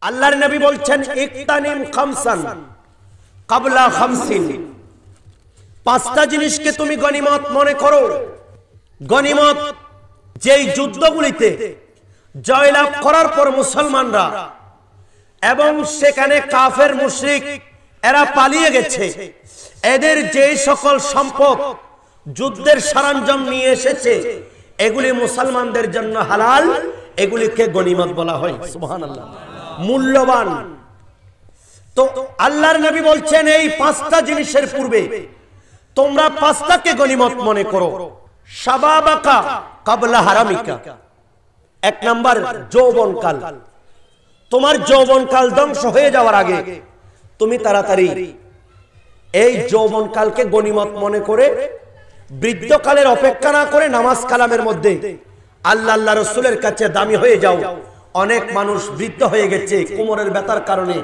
আল্লাহর নবী বলছেন ইকতানিম খামসান ক্বাবলা খামসিন, পাঁচটা জিনিসকে তুমি গনিমত মনে করো। গনিমত যেই যুদ্ধগুলিতে জয়লাভ করার পর মুসলমানরা এবং সেখানে কাফের মুশরিক এরা পালিয়ে গেছে, এদের যে সকল সম্পদ যুদ্ধের সরঞ্জাম নিয়ে এসেছে এগুলি মুসলমানদের জন্য হালাল, এগুলিকে গনিমত বলা হয়। সুবহানাল্লাহ, মূল্যবান। তো আল্লাহর নবী বলছেন এই পাঁচটা জিনিসের পূর্বে তোমরা পাঁচটাকে গনিমত মনে করো। শাবাবাকা ক্বাবলা হারামিকা, এক নাম্বার যৌবনকাল। তোমার যৌবনকাল ধ্বংস হয়ে যাওয়ার আগে তুমি তাড়াতাড়ি এই যৌবনকালকে গনিমত মনে করে বৃদ্ধকালের অপেক্ষা না করে নামাজ কালামের মধ্যে আল্লাহ রাসূলের কাছে দামি হয়ে যাও। অনেক মানুষ বৃদ্ধ হয়ে গেছে কোমরের ব্যথার কারণে,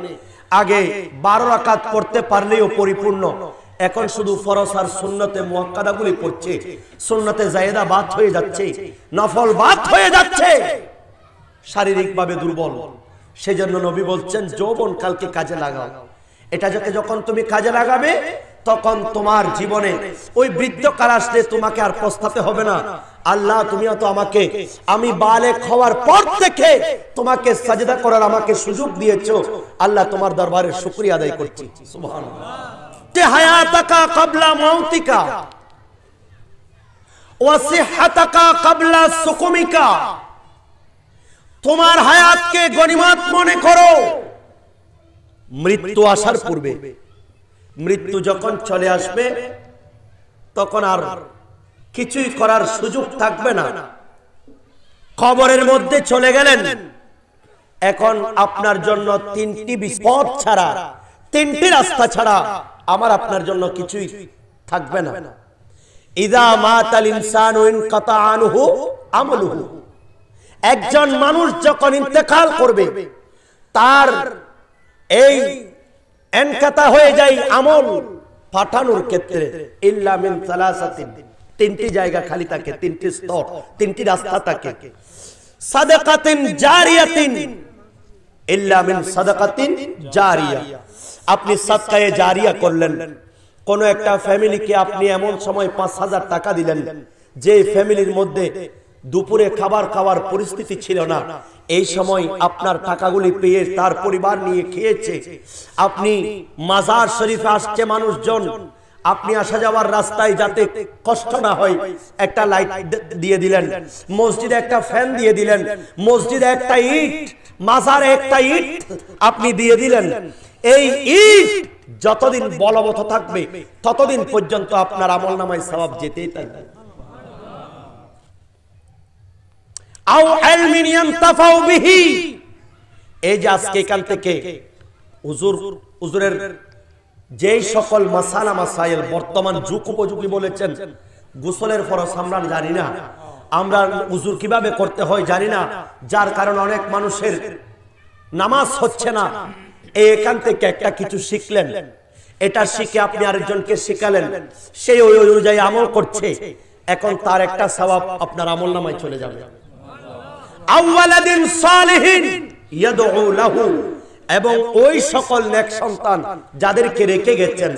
আগে 12 রাকাত পড়তে পারলেও পরিপূর্ণ, এখন শুধু ফরজ আর সুন্নতে মুআক্কাদাগুলি পড়ছে, সুন্নতে জায়েদা বাদ হয়ে যাচ্ছে, নফল বাদ হয়ে যাচ্ছে, শারীরিকভাবে দুর্বল। সেজন্য নবী বলছেন যৌবনকালকে কাজে লাগাও। এটা যখন তুমি কাজে লাগাবে তখন তোমার জীবনে ওই বৃদ্ধকাল আসলে তোমাকে আর পস্তাতে হবে না। আল্লাহ তুমি তো আমাকে, আমি বালেগ হওয়ার পর থেকে তোমাকে সাজদা করার আমাকে সুযোগ দিয়েছো, আল্লাহ তোমার দরবারে শুকরিয়া আদায় করছি। সুবহানাল্লাহ। হায়াতাকা ক্বাবলা মাউতিকা ওয়া সিহহাতাকা ক্বাবলা সুকুমিকা, তোমার হায়াতকে গনিমত মনে করো মৃত্যু আসার পূর্বে। মৃত্যু যখন চলে আসবে তখন আর কিছুই করার সুযোগ থাকবে না। কবরের মধ্যে চলে গেলেন, এখন আপনার জন্য তিনটি বিপদ ছাড়া, তিনটি রাস্তা ছাড়া আমার আপনার জন্য কিছুই থাকবে না। ইযা মাতাল ইনসানু ইনকাতা আনহু আমলুহু, একজন মানুষ যখন ইন্তেকাল করবে তার এই ইনকাতা হয়ে যায় আমল পাঠানোর ক্ষেত্রে। ইল্লা মিন সালাসাতিন, তিনটি জায়গা খালি থাকে, তিনটি স্তর, তিনটি রাস্তা থাকে। সাদাকাতিন জারিয়াতিন, ইল্লা মিন সাদাকাতিন জারিয়া, আপনি সাদকায়ে জারিয়া করলেন। কোন একটা ফ্যামিলিকে আপনি এমন সময় 5000 টাকা দিলেন যে ফ্যামিলির মধ্যে দুপুরে খাবার খাওয়ার পরিস্থিতি ছিল না, এই সময় আপনার টাকাগুলি পেয়ে তার পরিবার নিয়ে খেয়েছে। আপনি মাজার শরীফে আসছে মানুষজন, আপনি আসা যাওয়ার রাস্তায় যাতে কষ্ট না হয় একটা লাইট দিয়ে দিলেন, মসজিদে একটা ফ্যান দিয়ে দিলেন, মসজিদে একটা ইট, মাজারে একটা ইট আপনি দিয়ে দিলেন। এই ইট যতদিন বলবৎ থাকবে ততদিন পর্যন্ত আপনার আমলনামায় সওয়াব যেতেই থাকবে। আও ইলমিন ইয়ানতাফাউ বিহি, এই যে আজকে এখান থেকে হুজুরের যেই সকল মাসালা মাসাইল বর্তমান যুগ উপযোগী বলেছেন, গোসলের ফরজ আমরা জানি না, আমরা হুজুর কিভাবে করতে হয় জানি না, যার কারণে অনেক মানুষের নামাজ হচ্ছে না। এখান থেকে একটা কিছু শিখলেন, এটা শিখে আপনি আরেকজনকে শিখালেন, সেই ওই অনুযায়ী আমল করছে, এখন তার একটা সওয়াব আপনার আমলনামায় চলে যাবে। আওয়ালাদিন সালিহিন ইয়াদউ লাহু, এবং ওই সকল নেক সন্তান যাদেরকে রেখে গেছেন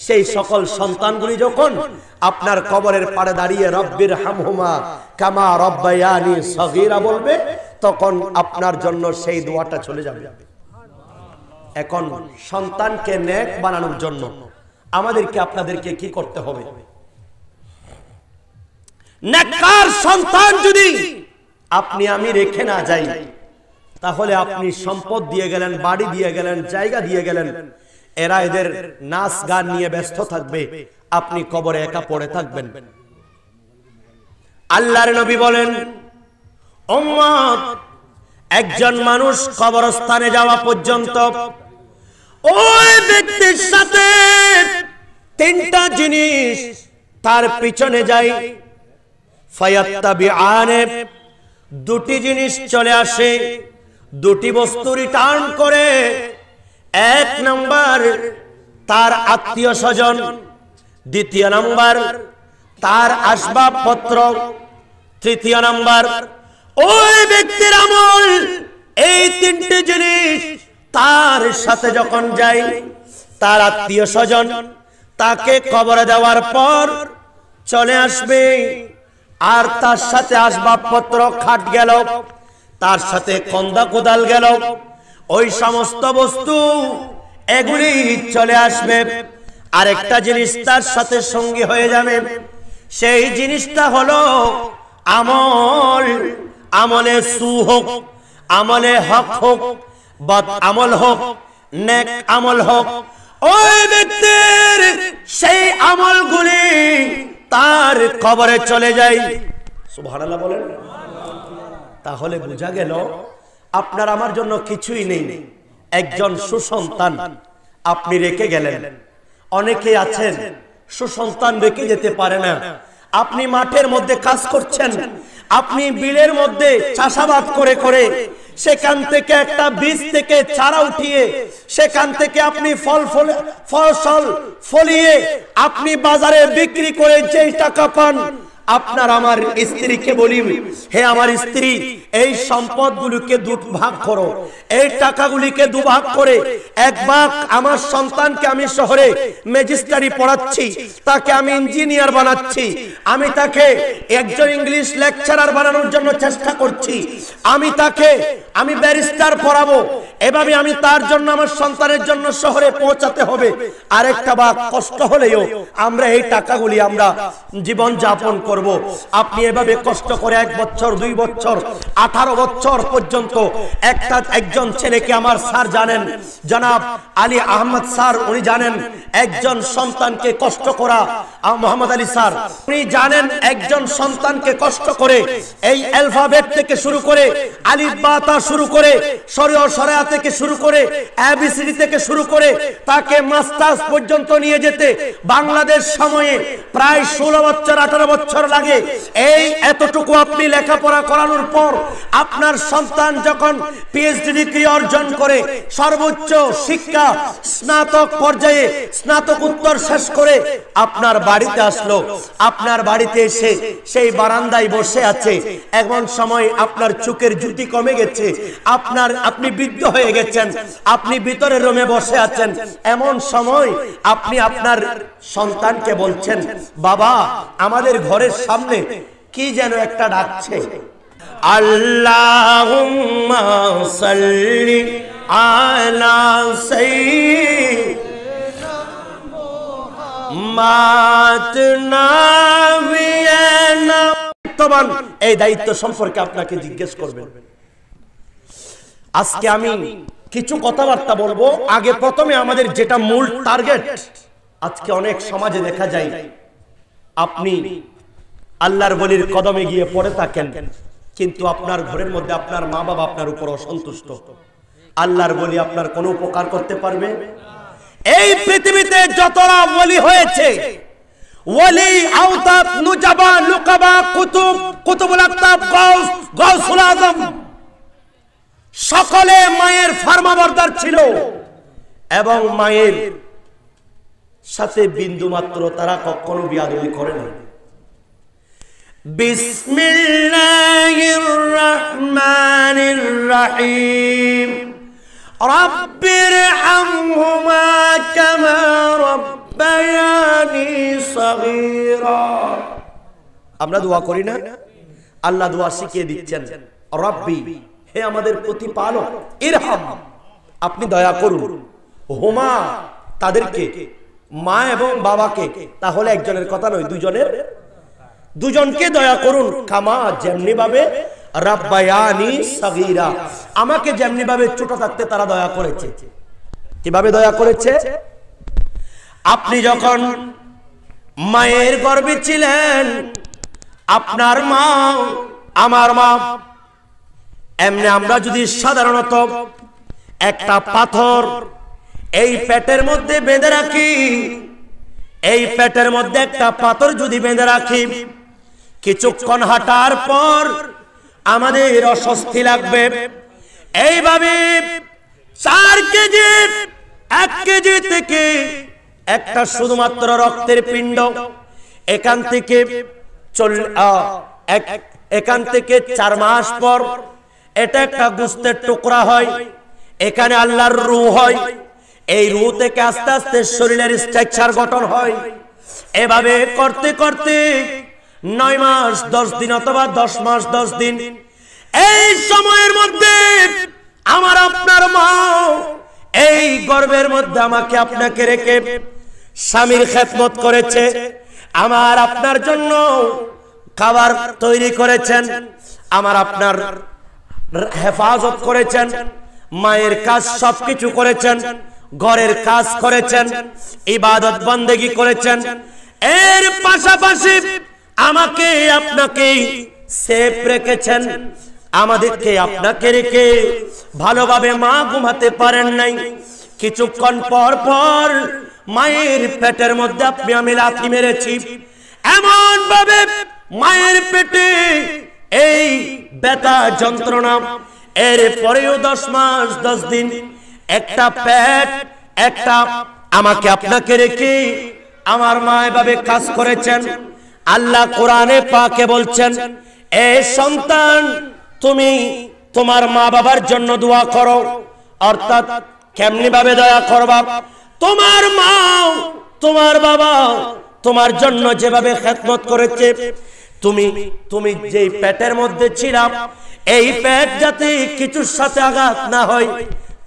সেই সকল সন্তানগুলি যখন আপনার কবরের পাড়ে দাঁড়িয়ে রব্বির হামহুমা কামা রব্বায়ানি সগীরা বলবে, তখন আপনার জন্য সেই দোয়াটা চলে যাবে। এখন সন্তানকে নেক বানানোর জন্য আমাদেরকে আপনাদেরকে কি করতে হবে? নেককার সন্তান যদি আপনি আমি রেখে না যাই, তাহলে আপনি সম্পদ দিয়ে গেলেন, বাড়ি দিয়ে গেলেন, জায়গা দিয়ে গেলেন, এরা এদের নাচ গান নিয়ে ব্যস্ত থাকবে, আপনি কবরে একা পড়ে থাকবেন। আল্লাহর নবী বলেন, উম্মত, একজন মানুষ কবরস্থানে যাওয়া পর্যন্ত ওই ব্যক্তির সাথে তিনটা জিনিস তার পিছনে যায়। ফায়াত্তাবিআনে, দুটি জিনিস চলে আসে, দুটি বস্তু রিটার্ন করে। এক নাম্বার তার আত্মীয় স্বজন, দ্বিতীয় নাম্বার তার আসবাবপত্র, তৃতীয় নাম্বার ওই ব্যক্তির আমল এই তিনটি জিনিস তার সাথে যখন যায়, তার আত্মীয় স্বজন তাকে কবরে দেওয়ার পর চলে আসবে, আর তার সাথে আসবাবপত্র খাট গেল, তার সাথে কন্দা কোদাল গেল, ওই সমস্ত বস্তু এগুলি চলে আসবে। আরেকটা জিনিস তার সাথে সঙ্গী হয়ে যাবে, সেই জিনিসটা হলো আমল। আমলে সু হোক, আমলে হক হোক, বদ আমল হোক, নেক আমল হোক, ওই ব্যক্তির সেই আমলগুলি তার কবরে চলে যায়। সুবহানাল্লাহ বলেন। তাহলে বোঝা গেল আপনার আমার জন্য কিছুই নেই, একজন সুসন্তান আপনি রেখে গেলেন। অনেকে আছেন সুসন্তান রেখে যেতে পারে না। আপনি মাঠের মধ্যে কাজ করছেন, আপনি বিলের মধ্যে চাষাবাদ করে করে সেখান থেকে একটা বীজ থেকে চারা উঠিয়ে সেখান থেকে আপনি ফসল ফলিয়ে আপনি বাজারে বিক্রি করে যেই টাকা পান, আপনার আমার স্ত্রীকে বলি, হে আমার স্ত্রী, এই সম্পদগুলোকে দুভাগ করো, এই টাকাগুলিকে দুভাগ করে এক ভাগ আমার সন্তানকে আমি শহরে ম্যাজিস্ট্রি পড়াচ্ছি, তাকে আমি ইঞ্জিনিয়ার বানাচ্ছি, আমি তাকে একজন ইংলিশ লেকচারার বানানোর জন্য চেষ্টা করছি, আমি ব্যারিস্টার পড়াবো, এভাবে আমি তার জন্য আমার সন্তানের জন্য শহরে পৌঁছাতে হবে। আরেকটা ভাগ কষ্ট হলেও আমরা এই টাকাগুলি আমরা জীবন যাপন করব। আপনি এভাবে কষ্ট করে 1 বছর 2 বছর 18 বছর পর্যন্ত একজন ছেলেকে, আমার স্যার জানেন, জনাব আলী আহমদ স্যার, উনি জানেন একজন সন্তানকে কষ্ট করা, মোহাম্মদ আলী স্যার উনি জানেন একজন সন্তানকে কষ্ট করে এই অ্যালফাবেট থেকে শুরু করে আলিফ বা তা শুরু করে শরীয়ত শরিয়া থেকে শুরু করে এবিসিডি থেকে শুরু করে তাকে মাস্টার্স পর্যন্ত নিয়ে যেতে বাংলাদেশ সময়ে প্রায় 16 বছর 18 বছর লাগে। এই এতটুকু আপনি লেখাপড়া করানোর পর আপনার সন্তান যখন পিএইচডি ডিগ্রি অর্জন করে সর্বোচ্চ শিক্ষা স্নাতক পর্যায়ে স্নাতকোত্তর শেষ করে আপনার বাড়িতে আসলো, আপনার বাড়িতে এসে সেই বারান্দায় বসে আছে, এমন সময় আপনার চোখের জ্যোতি কমে গেছে, আপনি বৃদ্ধ হয়ে গেছেন, আপনি ভিতরের রুমে বসে আছেন, এমন সময় আপনি আপনার সন্তানকে বলছেন, বাবা আমাদের ঘরের সামনে কি যেন একটা ডাকছে, আল্লাহুম্মা সাল্লি আলা সাইয়্যিদিনা মুহাম্মাদ। এই দায়িত্ব সম্পর্কে আপনাকে জিজ্ঞেস করবেন। আজকে আমি কিছু কথাবার্তা বলবো। আগে প্রথমে আমাদের যেটা মূল টার্গেট, আজকে অনেক সমাজে দেখা যায় আপনি আল্লাহর ওলির কদমে গিয়ে পড়ে থাকেন, কিন্তু আপনার ঘরের মধ্যে আপনার মা বাবা আপনার উপর অসন্তুষ্ট। আল্লাহর ওলি আপনার কোনো উপকার করতে পারবে? এই পৃথিবীতে যতরা ওলি হয়েছে, ওলি, আওতাব, নুজাবা, লুকাবা, কুতুব, কুতুবুল আকতাব, গাউস, গাউসুল আজম, সকলে মায়ের ফরমাবরদার ছিল এবং মায়ের সাথে বিন্দু মাত্র তারা কখনো বিয়াদবি করে না। বিসমিল্লাহির রহমানির রহিম, রাব্বিরহামহুমা কামা রাব্বায়ানি সগীরা। আমরা দোয়া করি না? আল্লাহ দোয়া শিখিয়ে দিচ্ছেন, রব্বি, হে আমাদের প্রতিপালক, ইরহাম, আপনি দয়া করুন, হুমা, তাদেরকে, মা এবং বাবাকে, তাহলে একজনের কথা নয়, দুজনকে দয়া করুন, কামা, যেমনি ভাবে, রাব্বায়ানি সগীরা, আমাকে যেমনি ভাবে ছোট থাকতে তারা দয়া করেছে। কিভাবে দয়া করেছে? আপনি যখন মায়ের গর্ভে ছিলেন, আপনার মা, আমার মা, এমনি আমরা যদি সাধারণত একটা পাথর এই পেটের মধ্যে বেঁধে রাখি, এই পেটের মধ্যে একটা পাথর যদি বেঁধে রাখি, কিছুক্ষণ হাঁটার পর আমাদের অস্বস্তি লাগবে। এইভাবে 4 কেজি, 1 কেজি থেকে একটা শুধুমাত্র রক্তের পিণ্ড এখান থেকে 4 মাস পর এটা একটা গোশতের টুকরা হয়, এখানে আল্লাহর রূহ হয়, এই রূহ থেকে আস্তে আস্তে শরীরের স্ট্রাকচার গঠন হয়। এভাবে করতে করতে 9 মাস 10 দিন অথবা 10 মাস 10 দিন, এই সময়ের মধ্যে আমার আপনার মা এই গর্ভের মধ্যে আমাকে আপনাকে রেখে স্বামীর খেদমত করেছে, আমার আপনার জন্য খাবার তৈরি করেছেন, আমার আপনার হেফাজত করেছেন, মায়ের কাজ সবকিছু করেছেন, ঘরের কাজ করেছেন, ইবাদত বন্দেগী করেছেন, এর পাশাপাশি আমাকে আপনাকে সেফ রেখেছেন। আমাদেরকে আপনাকে রেখে ভালোভাবে মা ঘুমাতে পারেন নাই। কিছুক্ষণ পর পর মায়ের পেটের মধ্যে আপনি আমি লাথি মেরেছি, এমন ভাবে মায়ের পেটে এই ব্যথা যন্ত্রণা, এর পরেও 10 মাস 10 দিন একটা পেট একটা আমাকে আপনাকে রেখে আমার মা এভাবে কাজ করেছেন। আল্লাহ কোরআনে পাকে বলছেন, এ সন্তান তুমি তোমার মা বাবার জন্য দোয়া করো। অর্থাৎ কেমনি ভাবে দয়া করবা? তোমার মা তোমার বাবা তোমার জন্য যেভাবে খেদমত করেছে, তুমি যে পেটের মধ্যে ছিলাম, এই পেট যাতে কিছুর সাথে আঘাত না হয়,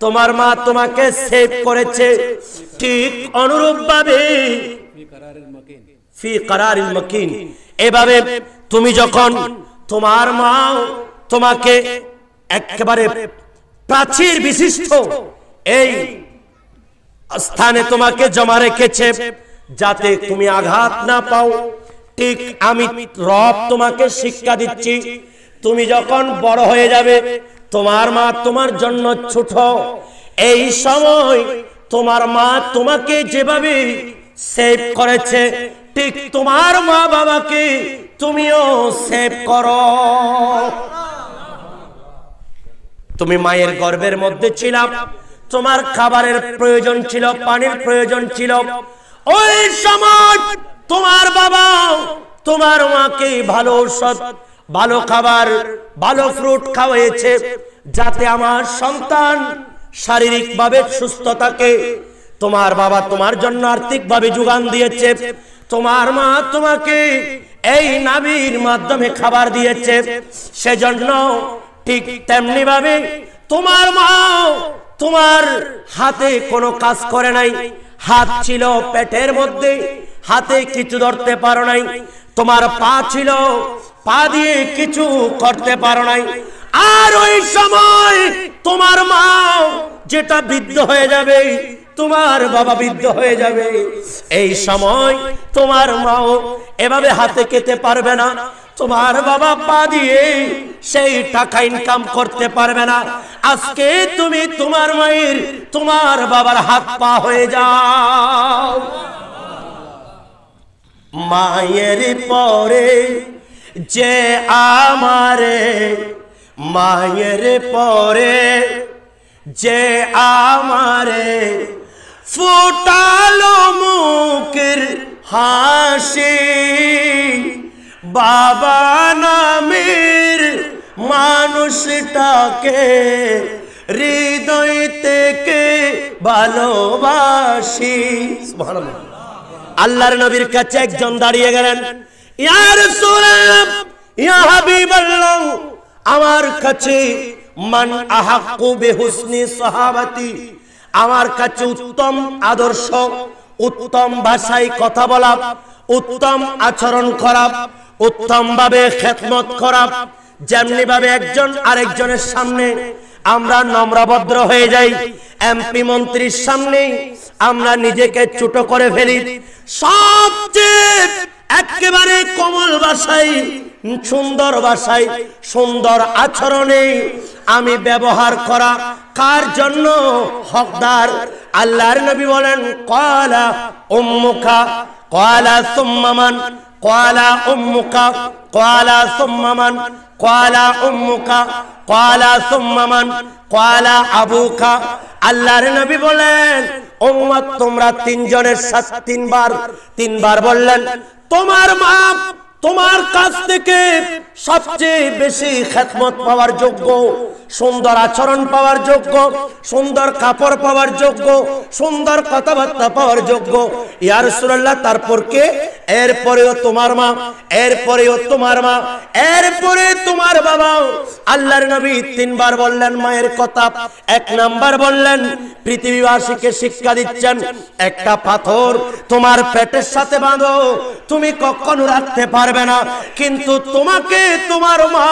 তোমার মা তোমাকে সেভ করেছে। ঠিক অনুরূপ ভাবে ফি করারিল মাকিন, এভাবে তুমি যখন তোমার মা তোমাকে একেবারে প্রাচীর বিশিষ্ট এই স্থানে তোমাকে জমা রেখেছে যাতে তুমি আঘাত না পাও। ঠিক আমি রব তোমাকে শিক্ষা দিচ্ছি, তুমি যখন বড় হয়ে যাবে, তোমার মা তোমার জন্য ছোট, এই সময় তোমার মা তোমাকে যেভাবে সেভ করেছে, ঠিক তোমার মা বাবাকে তুমিও সেভ করো। তুমি মায়ের গর্ভের মধ্যে ছিলাম, তোমার খাবারের প্রয়োজন ছিল, পানির প্রয়োজন ছিল, ওই সময় তোমার বাবা তোমার মাকে ভালো ঔষধ, ভালো খাবার, ভালো ফ্রুট খাওয়াইছে যাতে আমার সন্তান শারীরিকভাবে সুস্থ থাকে। তোমার বাবা তোমার জন্য আর্থিকভাবে যোগান দিয়েছে, তোমার মা তোমাকে এই নাভির মাধ্যমে খাবার দিয়েছে, সেজন্য ঠিক তেমনি ভাবে তোমার মা তোমার হাতে কোনো কাজ করে নাই। হাত ছিল পেটের মধ্যে, হাতে কিছু ধরতে পারো নাই। তোমার পা ছিল, পা দিয়ে কিছু করতে পারো নাই। আর ওই সময় তোমার মা যেটা বৃদ্ধ হয়ে যাবে, তোমার বাবা বৃদ্ধ হয়ে যাবে, এই সময় তোমার মাও এভাবে হাতে খেতে পারবে না, তোমার বাবা পা দিয়ে সেই টাকা ইনকাম করতে পারবে না। আজকে তুমি তোমার মায়ের, তোমার বাবার হাত পা হয়ে যাও। মায়ের পরে যে আমারে, মায়ের পরে যে আমারে ফুটালো মুখের হাসি, বাবা নামের মানুষটাকে হৃদয় থেকে ভালোবাসি। সুবহানাল্লাহ। আল্লাহর নবীর কাছে একজন দাঁড়িয়ে গেলেন, ইয়া রাসূলুল্লাহ, ইয়া হাবিবাল্লাহ, আমার কাছে মান আহাক্কু বিহুসনি সাহাবাতি, আমার কাছে উত্তম আদর্শ, উত্তম ভাষায় কথা বলা, উত্তম আচরণ করা, উত্তম ভাবে খেদমত করা, যেমনি ভাবে একজন আরেকজনের সামনে আমরা নম্রভদ্র হয়ে যাই, এমপি মন্ত্রীর সামনে আমরা নিজেকে ছোট করে ফেলি, সবচেয়ে একেবারে কোমল ভাষায়, সুন্দর ভাষায়, সুন্দর আচরণে আমি ব্যবহার করা কার জন্য হকদার? আল্লাহর নবী বলেন, ক্বালা উম্মুকা, ক্বালা সুম্মা মান, ক্বালা উম্মুকা, ক্বালা সুম্মা মান, ক্বালা উম্মুকা, ক্বালা সুম্মা মান, ক্বালা আবুকা। আল্লাহর নবী বলেন, উম্মত তোমরা তিনজনের সাথে তিনবার বললেন, তোমার মা, তোমার কাছ থেকে সবচেয়ে বেশি খেদমত পাওয়ার যোগ্য, সুন্দর আচরণ পাওয়ার যোগ্য, সুন্দর কাপড় পাওয়ার যোগ্য, সুন্দর কথাবার্তা পাওয়ার যোগ্য ইয়া রাসূলুল্লাহ। তারপর কে? এরপরেও তোমার মা, এরপরেও তোমার মা, এরপরে তোমার বাবা। আল্লাহর নবী তিনবার বললেন মায়ের কথা। এক নাম্বার বললেন, পৃথিবীবাসীকে শিক্ষা দিচ্ছেন, একটা পাথর তোমার পেটের সাথে বাঁধো, তুমি কখনো রাখতে পারবে না, কিন্তু তোমাকে তোমার মা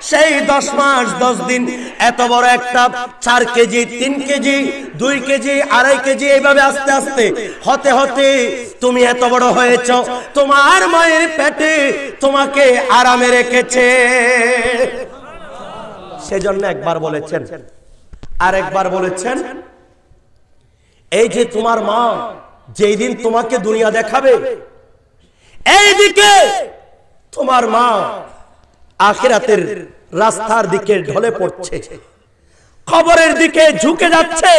সেই 10 মাস 10 দিন এত বড় একটা 4 কেজি 3 কেজি 2 কেজি 2.5 কেজি এইভাবে আস্তে আস্তে হতে হতে তুমি এত বড় হয়েছো, তোমার মায়ের পেটে তোমাকে আরামে রেখেছে। সেজন্য একবার বলেছেন, আর একবার বলেছেন, এই যে তোমার মা যেই দিন তোমাকে দুনিয়া দেখাবে, এইদিকে তোমার মা আখিরাতের রাস্তার দিকে ঢলে পড়ছে, কবরের দিকে ঝুঁকে যাচ্ছে।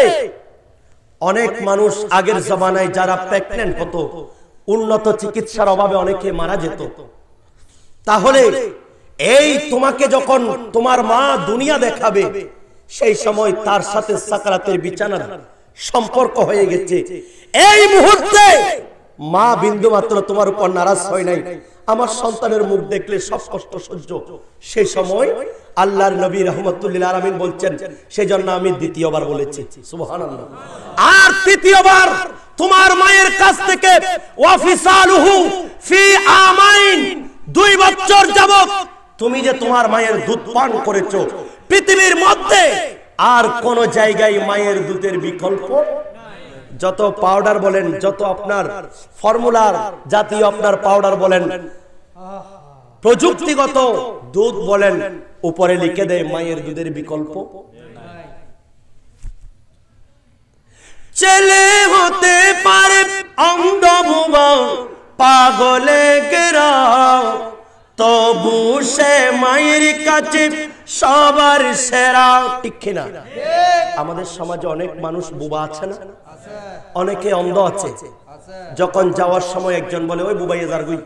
অনেক মানুষ আগের জমানায় যারা প্রেগন্যান্ট হতো, উন্নত চিকিৎসার অভাবে অনেকে মারা যেত। তাহলে এই তোমাকে যখন তোমার মা দুনিয়া দেখাবে, সেই সময় তার সাথে সাকরাতের বিছানার সম্পর্ক হয়ে গেছে। এই মুহূর্তে মা বিন্দু মাত্র তোমার উপর নারাজ হয় নাই, আমার সন্তানের মুখ দেখলে সব কষ্ট সহ্য। সেই সময় আল্লাহর নবী রাহমাতুল্লিল আলামিন বলছেন, সেজন্য আমি দ্বিতীয়বার বলেছি সুবহানাল্লাহ। আর তৃতীয়বার তোমার মায়ের কাছ থেকে ওয়াফিসালুহু ফি আমাইন, 2 বছর যাবত তুমি যে তোমার মায়ের দুধ পান করেছো, পৃথিবীর মধ্যে আর কোন জায়গায় মায়ের দুধের বিকল্প। যত পাউডার বলেন, যত আপনার ফর্মুলার জাতীয় আপনার পাউডার বলেন, প্রযুক্তিগত দুধ বলেন, উপরে লিখে দেয় মায়ের দুধের বিকল্প। ছেলে হতে পারে অন্ধ বোবা, পাগলে গেরা, তবু সে মায়ের কাছে সবার সেরা। ঠিক কিনা? আমাদের সমাজে অনেক মানুষ বোবা আছে না, অনেকে অন্ধ আছে। যখন যাওয়ার সময় একজন বলে, ওই বুবাইয়ে যার গুই,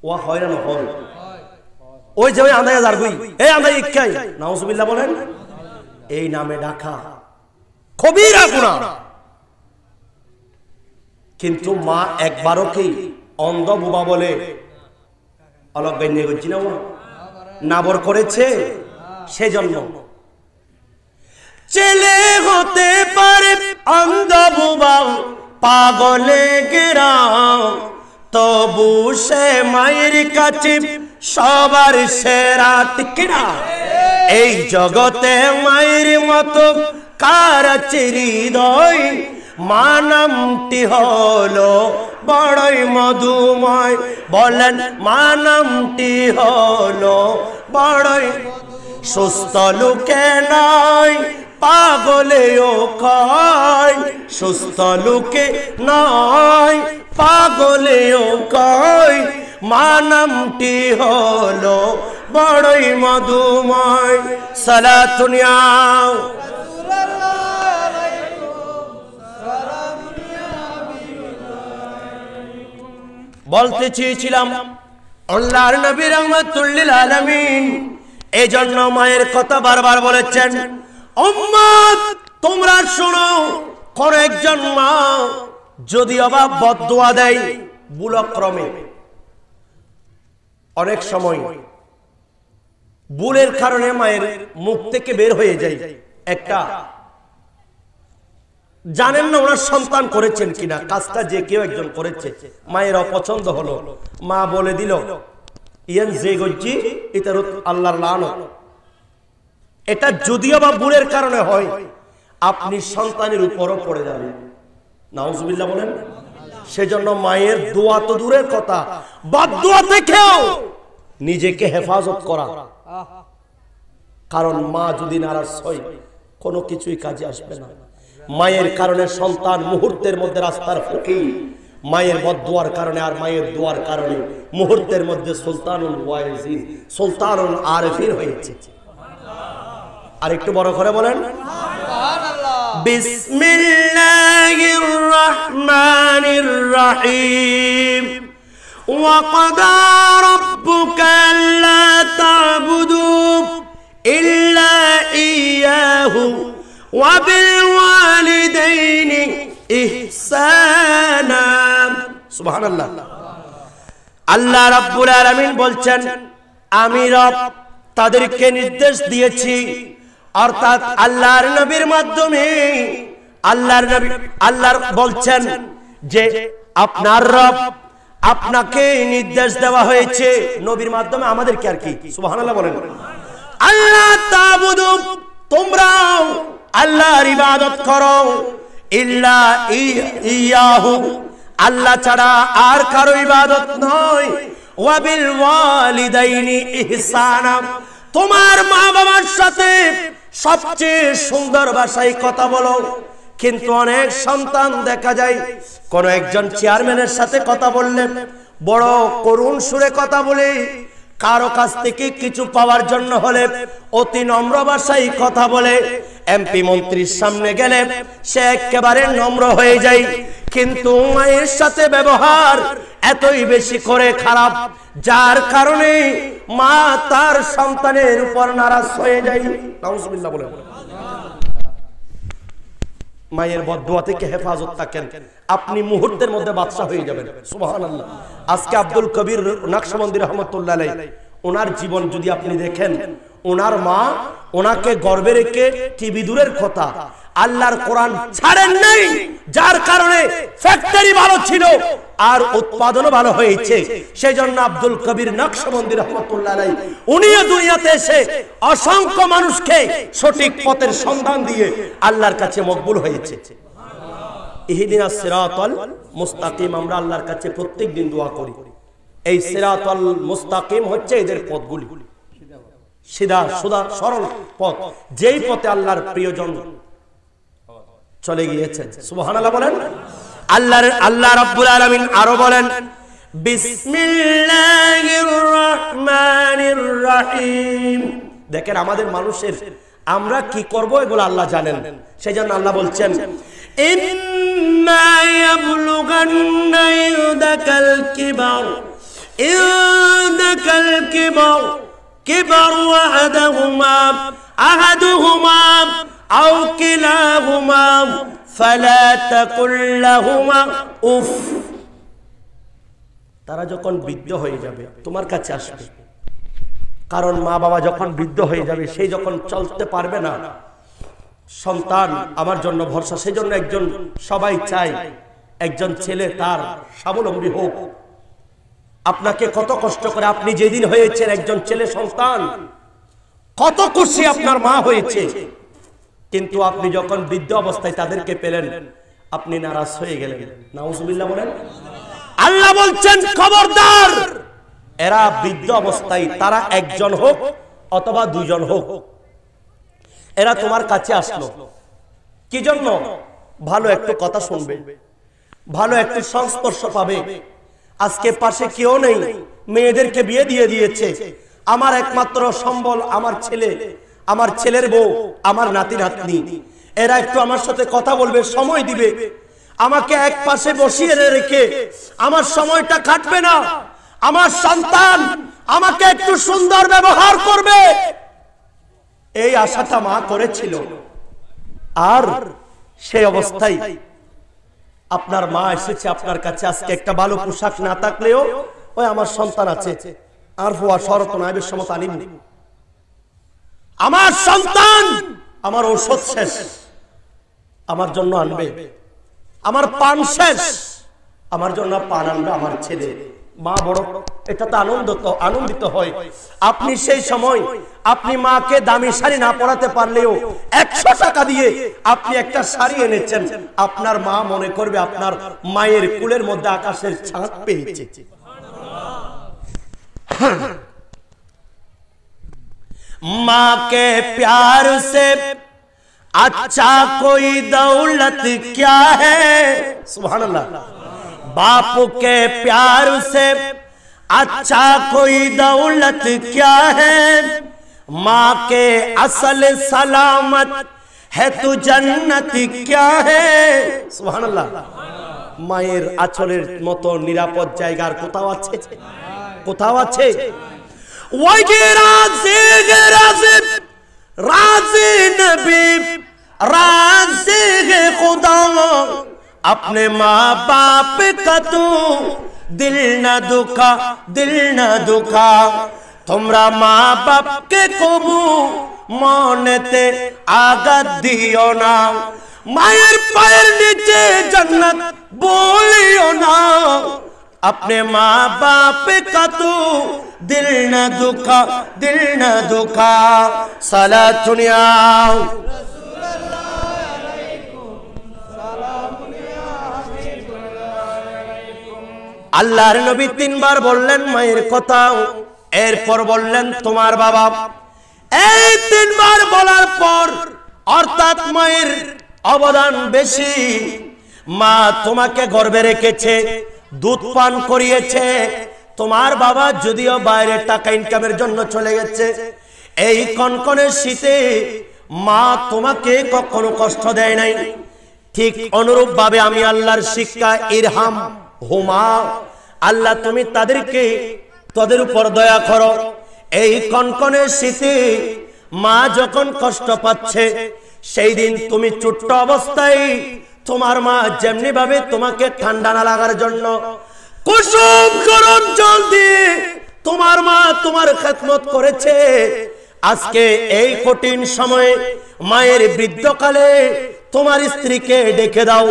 ও হয়রান হল, ওই যে ওই আন্দায় যার গুই, এই আন্দায় ইক্কাই, নাউজুবিল্লাহ বলেন, এই নামে ডাকা কবিরা গুনাহ। কিন্তু মা একবারও কি অন্ধ বোবা বলে অলজ্ঞান্য করছি না, নাবর করেছে? সেজন্য ছেলে হতে পারে অন্ধ বোবা, পাগলে গেরা, তবু সে মায়ের কাছে সবার সেরা। ঠিক কিনা? এই জগতে মায়ের মতো কার আছে হৃদয়, মা নামটি হলো বড়ই মধুময়। বলেন, মা নামটি হলো বড়ই। সুস্থ লোকে নয় পাগলেও কয়, সুস্থ লোকে নয় পাগলেও কয়, মা নামটি হলো বড়ই মধুময়। সালাতুন ইয়া বলতে চেয়েছিলাম আল্লাহর নবী রাহমাতুল্লিল আলামিন এজন্য মায়ের কথা বারবার বলেছেন, উম্মত তোমরা শোনো, কোন একজন মা যদি আবার বদদুয়া দেয় ভুলক্রমে, অনেক সময় ভুলের কারণে মায়ের মুখ থেকে বের হয়ে যায় একটা, জানেন না ওনার সন্তান করেছেন কিনা, কাজটা যে কেউ একজন করেছে, মায়ের অপছন্দ হলো, মা বলে দিল ইয়ান যে গজ্জি এটা আল্লাহর লানত। এটা যদিও বা ভুলের কারণে হয়, আপনি সন্তানের উপরও পড়ে যাবেন, নাউজুবিল্লাহ বলেন। সেজন্য মায়ের দোয়া তো দূরের কথা, বদদুয়া থেকেও নিজেকে হেফাজত করা, কারণ মা যদি নারাজ হয় কোনো কিছুই কাজে আসবে না। মায়ের কারণে সন্তান মুহূর্তের মধ্যে রাস্তার ফকির, মায়ের বদদুয়ার কারণে আর মায়ের দোয়ার কারণে মুহূর্তের মধ্যে সুলতানুল ওয়াইজিন, সুলতানুল আরিফিন হয়েছে। আর একটু বড় করে বলেন সুবহানাল্লাহ। বিসমিল্লাহির রহমানির রহিম, وقضى ربك ألا تعبدوا إلا إياه وبالوالدين إحسانا سبحان الله আল্লাহ রাব্বুল আলামিন বলছেন আমি রব তাদেরকে নির্দেশ দিয়েছি অর্থাৎ আল্লাহর নবীর মাধ্যমে আল্লাহর বলছেন যে আপনার রব আপনাকে নির্দেশ দেওয়া হয়েছে নবীর মাধ্যমে আমাদেরকে আর কি সুবহানাল্লাহ বলেন আল্লাহ তাবুদু তোমরা আল্লাহর ইবাদত করো ইল্লা ইয়াহু আল্লাহ ছাড়া আর কারো ইবাদত নয় ওয়াবিল ওয়ালিদাইনি ইহসানা তোমার মা বাবার সাথে সবচেয়ে সুন্দর ভাষায় কথা বলো কিন্তু অনেক সন্তান দেখা যায় কোন একজন চেয়ারম্যানের সাথে কথা বললে বড় করুণ সুরে কথা বলে কারো কাছ থেকে কিছু পাওয়ার জন্য হলে অতি নম্র ভাষায় কথা বলে এমপি মন্ত্রীর সামনে গেলে সে একেবারে নম্র হয়ে যায় কিন্তু মায়ের সাথে ব্যবহার এতই বেশি করে খারাপ যার কারণে মা তার সন্তানের উপর নারাজ হয়ে যায় নাউজুবিল্লাহ বলে মায়ের বদদুয়া থেকে হেফাজত থাকেন আপনি মুহূর্তের মধ্যে বাদশা হয়ে যাবেন সুবহানাল্লাহ আজকে আব্দুল কবির নকশবন্দি রাহমাতুল্লাহ আলাইহি ওনার জীবন যদি আপনি দেখেন ওনার মা ওনাকে গর্ভে রেখে টিভি দূরের কথা আল্লাহর কোরআন ছাড়েন নাই যার কারণে ফ্যাক্টরি ভালো ছিল আর উৎপাদনও ভালো হয়েছে সেজন্য আব্দুল কবির নকশবন্দি রাহমাতুল্লাহ আলাইহি উনিও দুনিয়াতে এসে অসংখ্য মানুষকে সঠিক পথের সন্ধান দিয়ে আল্লাহর কাছে মকবুল হয়েছে ইহদিনাস সিরাতাল মুস্তাকিম আমরা আল্লাহর কাছে প্রত্যেকদিন দোয়া করি এই সিরাতাল মুস্তাকিম হচ্ছে এদের পথগুলি সিধা সুদা সরল পথ যেই পথে আল্লাহর প্রিয়জন চলে গিয়েছেন সুবহানাল্লাহ বলেন আল্লাহ রাব্বুল আলামিন আরো বলেন বিসমিল্লাহির রহমানির রহিম দেখেন আমাদের মানুষের আমরা কি করব এগুলো আল্লাহ জানেন সেজন্য আল্লাহ বলছেন ইম্মা ইয়াবলুগান্না ইউদাকাল কিবার কিবার আহাদুহুমা আও কিলাহুমা ফালা তাকুল লাহুমা উফ তারা যখন বৃদ্ধ হয়ে যাবে তোমার কাছে আসবে কারণ মা বাবা যখন বৃদ্ধ হয়ে যাবে সেই যখন চলতে পারবে না সন্তান আমার জন্য ভরসা সেজন্য একজন সবাই চায় একজন ছেলে তার স্বাবলম্বী হোক আপনাকে কত কষ্ট করে আপনি যেদিন হয়েছেন একজন ছেলে সন্তান কত খুশি আপনার মা হয়েছে কিন্তু আপনি যখন বৃদ্ধ অবস্থায় তাদেরকে পেলেন আপনি নারাজ হয়ে গেলেন নাউজুবিল্লাহ বলেন আল্লাহ বলছেন খবরদার এরা বৃদ্ধ অবস্থায় তারা একজন হোক অথবা দুইজন হোক এরা তোমার কাছে আসলো কি জন্য ভালো একটু কথা শুনবে ভালো একটু সংস্পর্শ পাবে আজকে পাশে কেউ নেই মেয়েদেরকে বিয়ে দিয়ে দিয়েছে আমার একমাত্র সম্বল আমার ছেলে আমার ছেলের বউ আমার নাতি নাতনি এরা একটু আমার সাথে কথা বলবে সময় দিবে আমাকে এক পাশে বসিয়ে রেখে আমার সময়টা কাটবে না আমার সন্তান আমাকে একটু সুন্দর ব্যবহার করবে এই আশাটা মা করেছিল আর সেই অবস্থায় আপনার মা এসেছে আপনার কাছে আজকে একটা ভালো পোশাক না থাকলেও ওই আমার সন্তান আছে আর হওয়া শরত নাইবের সমত আনিনি আমার সন্তান আমার ঔষধ শেষ আমার জন্য আনবে আমার পান শেষ আমার জন্য পান আনবে আমার ছেলে মা বড় এটাতে আনন্দিত হয় আপনি সেই সময় আপনি মাকে দামি শাড়ি না পরাতে পারলেও 100 টাকা দিয়ে আপনি একটা শাড়ি এনেছেন আপনার মা মনে করবে আপনার মায়ের কুলের মধ্যে আকাশের চাঁদ পেয়েছে माँ के प्यार से अच्छा कोई दौलत क्या है सुभान अल्लाह बाप के प्यार से अच्छा कोई दौलत क्या है माँ के असल सलामत है तू जन्नत क्या है सुभान अल्लाह মায়ের আঁচলের মতো নিরাপদ জায়গার কোথাও আছে? কোথাও আছে? ওই যে রাজি রাজি নবী राज़े खुदा अपने माँ बाप का तू दिल न दुखा তোমরা মা বাপকে কবু মনেতে আঘাত দিও না, মায়ের পায়ের নিচে জান্নাত বলিও না, अपने माँ बाप का तू दिल न दुखा सालात दुनिया আল্লাহর নবী তিনবার বললেন মায়ের কথা, এরপর বললেন তোমার বাবা। এই তিনবার বলার পর অর্থাৎ মায়ের অবদান বেশি। মা তোমাকে গর্ভে রেখেছে, দুধ পান করিয়েছে। তোমার বাবা যদিও বাইরে টাকা ইনকামের জন্য চলে গেছে, এই কনকনে শীতে মা তোমাকে কখনো কষ্ট দেয় নাই। ঠিক অনুরূপ ভাবে আমি আল্লাহর শিক্ষা ইরহাম হুমা, আল্লাহ তুমি তাদের উপর দয়া করো। এই কনকনে শীতে মা যখন কষ্ট পাচ্ছে, সেই দিন তুমি ছোট্ট অবস্থায় তোমার মা যেমনি ভাবে তোমাকে ঠান্ডা না লাগার জন্য কুসুম গরম জল দিয়ে তোমার মা তোমার খেদমত করেছে, আজকে এই কঠিন সময়ে মায়ের বৃদ্ধকালে তোমার স্ত্রীকে ডেকে দাও,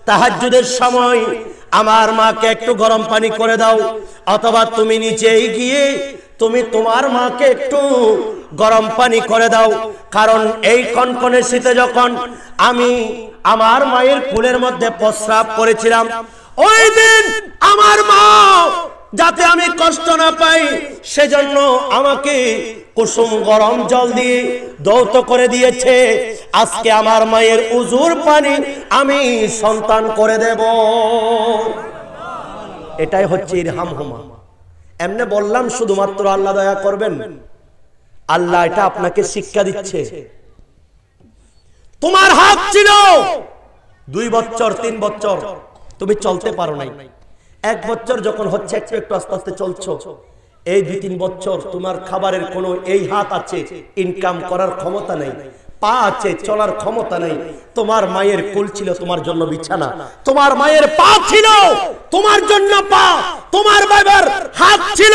তাহাজ্জুদের সময় আমার মাকে একটু গরম পানি করে দাও, অথবা তুমি নিজেই গিয়ে তুমি তোমার মাকে একটু গরম পানি করে দাও। কারণ এই কনকনে শীতে যখন আমি আমার মায়ের কোলের মধ্যে প্রস্রাব করেছিলাম, ওই দিন আমার মা যাতে আমি কষ্ট না পাই সেজন্য আমাকে কুসুম গরম জল দিয়ে দৌত করে দিয়েছে। আজকে আমার মায়ের উজুর পানি আমি সন্তান করে দেব। এটাই হচ্ছে ইরহাম হুমা। এমনি বললাম শুধুমাত্র আল্লাহ দয়া করবেন, আল্লাহ এটা আপনাকে শিক্ষা দিচ্ছে। তোমার হাত ছিল 2 বছর 3 বছর তুমি চলতে পারো নাই, 1 বছর যখন হচ্ছে একটু একটু আস্তে আস্তে চলছো, এই 2-3 বছর তোমার খাবারের কোনো এই হাত আছে, ইনকাম করার ক্ষমতা নেই, পা আছে, চলার ক্ষমতা নেই। তোমার মায়ের কোল ছিল তোমার জন্য বিছানা, তোমার মায়ের পা ছিল তোমার জন্য পা, তোমার বাবার হাত ছিল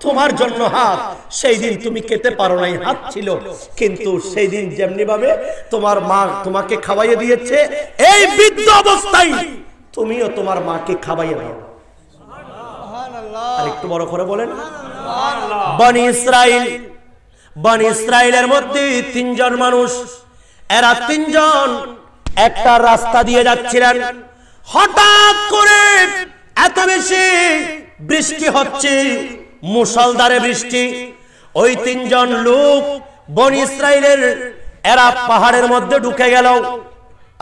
তোমার জন্য হাত। সেই দিন তুমি খেতে পারো নাই, হাত ছিল, কিন্তু সেই দিন যেমনি ভাবে তোমার মা তোমাকে খাওয়াইয়ে দিয়েছে, এই বৃদ্ধ অবস্থায় তুমিও তোমার মাকে খাওয়াইয়ে দাও। আর একটু বড় করে বলেন বনি ইসরাইলের মধ্যে 3 জন মানুষ, এরা 3 জন একটা রাস্তা দিয়ে যাচ্ছিলেন। হঠাৎ করে এত বেশি বৃষ্টি হচ্ছে, মুষলধারে বৃষ্টি। ওই 3 জন লোক বনি ইসরাইলের এরা পাহাড়ের মধ্যে ঢুকে গেল।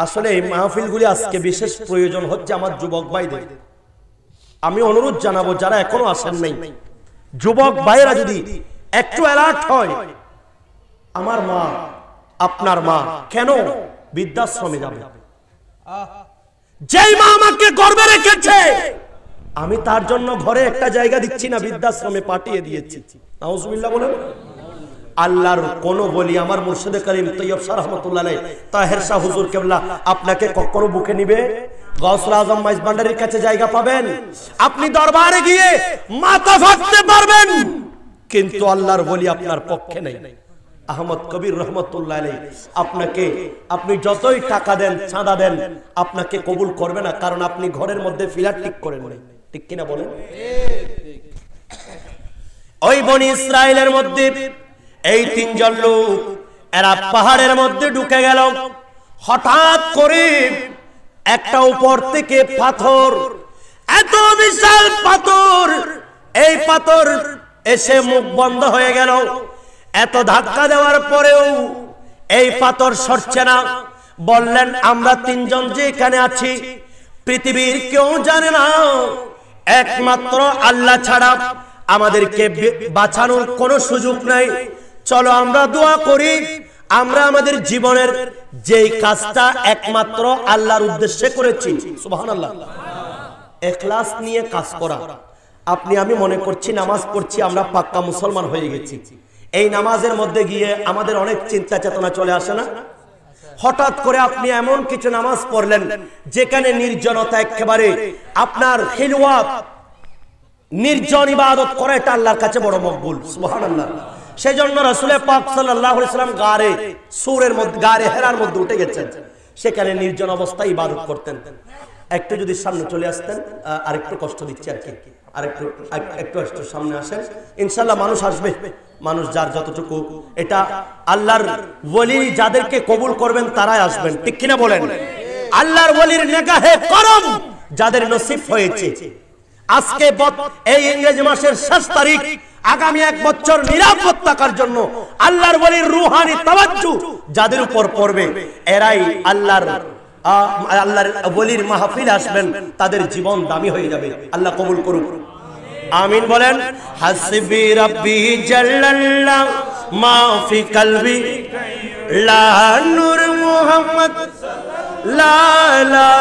আসলে এই মাহফিলগুলি আজকে বিশেষ প্রয়োজন হচ্ছে আমার যুবক ভাইদের। আমি অনুরোধ জানাবো যারা এখনো আসেন নাই, যুবক ভাইয়েরা যদি একটু অ্যালার্ট হয়, আমার মা আপনার মা কেন বৃদ্ধাশ্রমে যাবে? যেই মা আমাকে গর্ভে রেখেছে আমি তার জন্য ঘরে একটা জায়গা দিচ্ছি না, বৃদ্ধাশ্রমে পাঠিয়ে দিয়েছি। নাউজুবিল্লাহ বলেন। আল্লাহর কোন বলি আমার মুর্শিদে করিম তৈয়ব শাহ রহমাতুল্লাহ আলাইহি তাহের শাহ হুজুর কেবলা আপনাকে কখনো বুকে নিবে? গাউসুল আজম মাইজ ভান্ডারীর কাছে জায়গা পাবেন, আপনি দরবারে গিয়ে মাথা ফাটতে পারবেন, কিন্তু আল্লাহর বলি আপনার পক্ষে নেই। আহমদ কবির রহমতুল্লাহ আলাইহি আপনাকে আপনি যতই টাকা দেন, চাঁদা দেন, আপনাকে কবুল করবে না, কারণ আপনি ঘরের মধ্যে ফিলার ঠিক করেন নাই। ঠিক কিনা বলেন? ওই বনি ইসরাইলের মধ্যে এই 3 জন লোক এরা পাহাড়ের মধ্যে ঢুকে গেল। হঠাৎ করে একটা উপর থেকে পাথর, এত বিশাল পাথর, এই পাথর এসে মুখ বন্ধ হয়ে গেল। এত ধাক্কা দেওয়ার পরেও এই পাথর সরছে না। বললেন আমরা 3 জন যে এখানে আছি পৃথিবীর কেউ জানে না, একমাত্র আল্লাহ ছাড়া আমাদেরকে বাঁচানোর কোনো সুযোগ নাই। চলো আমরা দোয়া করি, আমরা আমাদের জীবনের যেই কাজটা একমাত্র আল্লাহর উদ্দেশ্যে করেছি, সুবহানাল্লাহ, ইখলাস নিয়ে কাজ করা। আপনি আমি মনে করছি নামাজ পড়ছি, আমরা পাক্কা মুসলমান হয়ে গেছি। এই নামাজের মধ্যে গিয়ে আমাদের অনেক চিন্তা চেতনা চলে আসে না? হঠাৎ করে আপনি এমন কিছু নামাজ পড়লেন যেখানে নির্জনতা, একেবারে আপনার খিলওয়াত, নির্জন ইবাদত করা, এটা আল্লাহর কাছে বড় মকবুল। সুবহানাল্লাহ। সেজন্য রাসূল পাক সাল্লাল্লাহু আলাইহি ওয়াসাল্লাম গারে সূরের মধ্যে, গারে হেরার মধ্যে উঠে গেছেন, সেখানে নির্জন অবস্থায় ইবাদত করতেন। একটু যদি সামনে চলে আসতেন, আরেকটু কষ্ট দিচ্ছে আর কি, একটু সামনে আসেন, ইনশাআল্লাহ মানুষ আসবে, মানুষ যার যতটুকু, এটা আল্লাহর ওলি যাদেরকে কবুল করবেন তারাই আসবেন, ঠিক কিনা বলেন? আল্লাহর ওলির নিগাহে করম যাদের নসিব হয়েছে, আজকে এই ইংরেজি মাসের 7 তারিখ, আগামী 1 বছর নিরাপদ থাকার জন্য আল্লাহর ওলির রূহানি তাওয়াজ্জু যাদের উপর পড়বে, এরাই আল্লাহর ওলির মাহফিল আসবেন, তাদের জীবন দামি হয়ে যাবে। আল্লাহ কবুল করুন, আমিন বলেন। হাসবি রাব্বি জাল্লাল্লাহ মা ফি কলবি লা নূর মুহাম্মদ লা লা